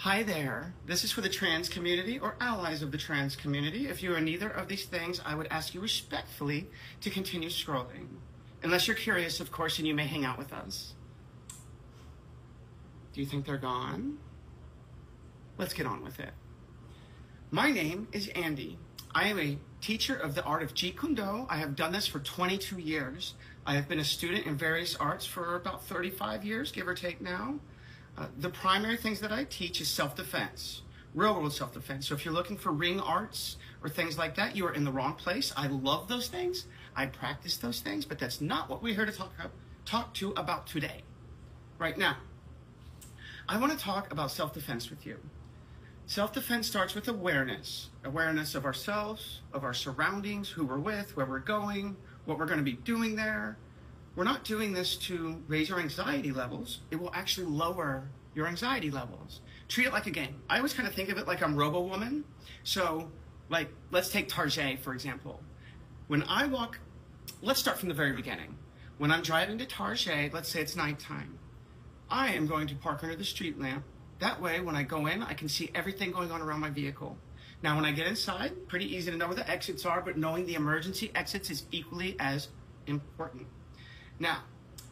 Hi there. This is for the trans community or allies of the trans community. If you are neither of these things, I would ask you respectfully to continue scrolling. Unless you're curious, of course, and you may hang out with us. Do you think they're gone? Let's get on with it. My name is Andy. I am a teacher of the art of Jeet Kune Do. I have done this for 22 years. I have been a student in various arts for about 35 years, give or take now. The primary things that I teach is self-defense, real-world self-defense. So if you're looking for ring arts or things like that, you are in the wrong place. I love those things. I practice those things, but that's not what we're here to talk about today. Right now, I want to talk about self-defense with you. Self-defense starts with awareness of ourselves, of our surroundings, who we're with, where we're going, what we're going to be doing there. We're not doing this to raise your anxiety levels. It will actually lower your anxiety levels. Treat it like a game. I always kind of think of it like I'm Robo-Woman. So, like, let's take Tarjay, for example. When I walk, let's start from the very beginning. When I'm driving to Tarjay, let's say it's nighttime, I am going to park under the street lamp. That way, when I go in, I can see everything going on around my vehicle. Now, when I get inside, pretty easy to know where the exits are, but knowing the emergency exits is equally as important. Now,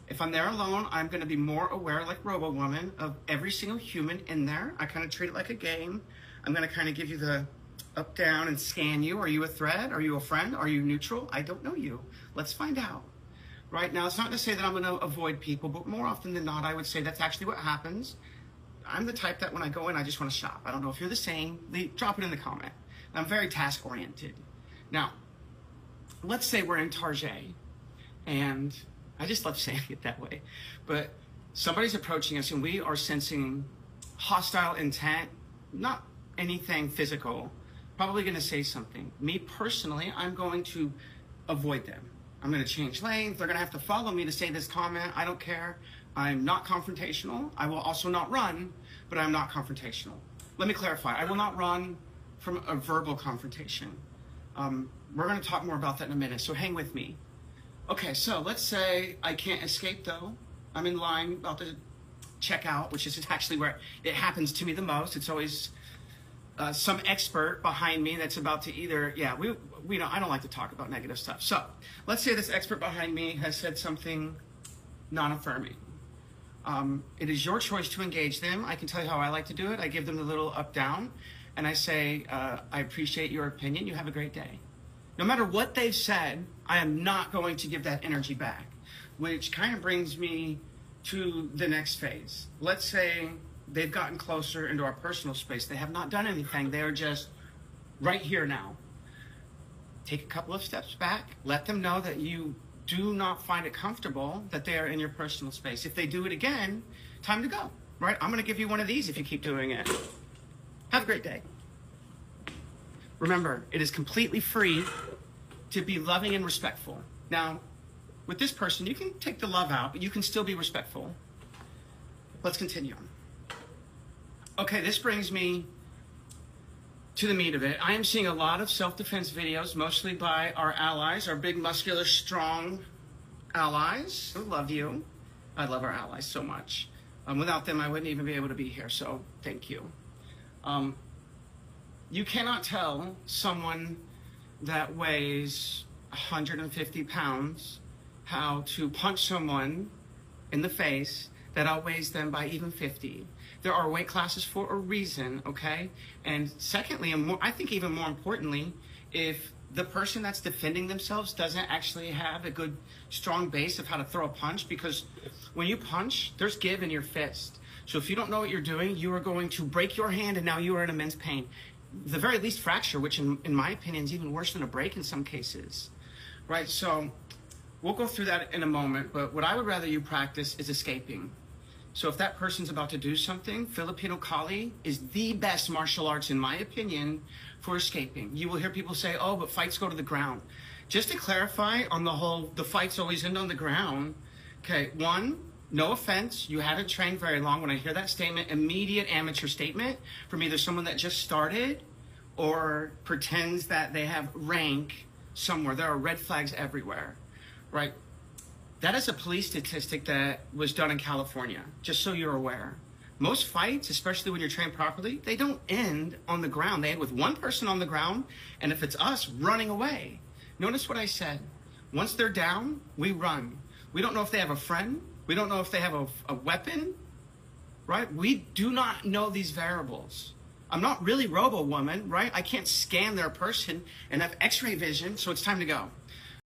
if I'm there alone, I'm going to be more aware, like Robo-Woman, of every single human in there. I kind of treat it like a game. I'm going to kind of give you the up, down, and scan you. Are you a threat? Are you a friend? Are you neutral? I don't know you. Let's find out. Right now, it's not to say that I'm going to avoid people, but more often than not, I would say that's actually what happens. I'm the type that when I go in, I just want to shop. I don't know if you're the same. Drop it in the comment. I'm very task-oriented. Now, let's say we're in Tarjay, and I just love saying it that way, but somebody's approaching us and we are sensing hostile intent, not anything physical, probably going to say something. Me personally, I'm going to avoid them. I'm going to change lanes. They're going to have to follow me to say this comment. I don't care. I'm not confrontational. I will also not run, but I'm not confrontational. Let me clarify. I will not run from a verbal confrontation. We're going to talk more about that in a minute, so hang with me. Okay, so let's say I can't escape though. I'm in line about to check out, which is actually where it happens to me the most. It's always some expert behind me that's about to either, we know, I don't like to talk about negative stuff. So let's say this expert behind me has said something non-affirming. It is your choice to engage them. I can tell you how I like to do it. I give them the little up, down, and I say, I appreciate your opinion. You have a great day. No matter what they've said, I am not going to give that energy back, which kind of brings me to the next phase. Let's say they've gotten closer into our personal space. They have not done anything. They are just right here now. Take a couple of steps back. Let them know that you do not find it comfortable that they are in your personal space. If they do it again, time to go, right? I'm going to give you one of these if you keep doing it. Have a great day. Remember, it is completely free to be loving and respectful. Now, with this person, you can take the love out, but you can still be respectful. Let's continue on. Okay, this brings me to the meat of it. I am seeing a lot of self-defense videos, mostly by our allies, our big, muscular, strong allies. I love you. I love our allies so much. Without them, I wouldn't even be able to be here, so thank you. You cannot tell someone that weighs 150 pounds how to punch someone in the face that outweighs them by even 50. There are weight classes for a reason, okay? And secondly, and I think even more importantly, if the person that's defending themselves doesn't actually have a good, strong base of how to throw a punch, because when you punch, there's give in your fist. So if you don't know what you're doing, you are going to break your hand and now you are in immense pain. The very least fracture, which in my opinion is even worse than a break in some cases, right? So we'll go through that in a moment, but what I would rather you practice is escaping. So if that person's about to do something, Filipino Kali is the best martial arts, in my opinion, for escaping. You will hear people say, oh, but fights go to the ground. Just to clarify on the whole, the fights always end on the ground. Okay, one, no offense, you haven't trained very long. When I hear that statement, immediate amateur statement from either someone that just started or pretends that they have rank somewhere. There are red flags everywhere, right? That is a police statistic that was done in California, just so you're aware. Most fights, especially when you're trained properly, they don't end on the ground. They end with one person on the ground, and if it's us, running away. Notice what I said. Once they're down, we run. We don't know if they have a friend. We don't know if they have a weapon, right? We do not know these variables. I'm not really Robo-Woman, right? I can't scan their person and have x-ray vision, so it's time to go.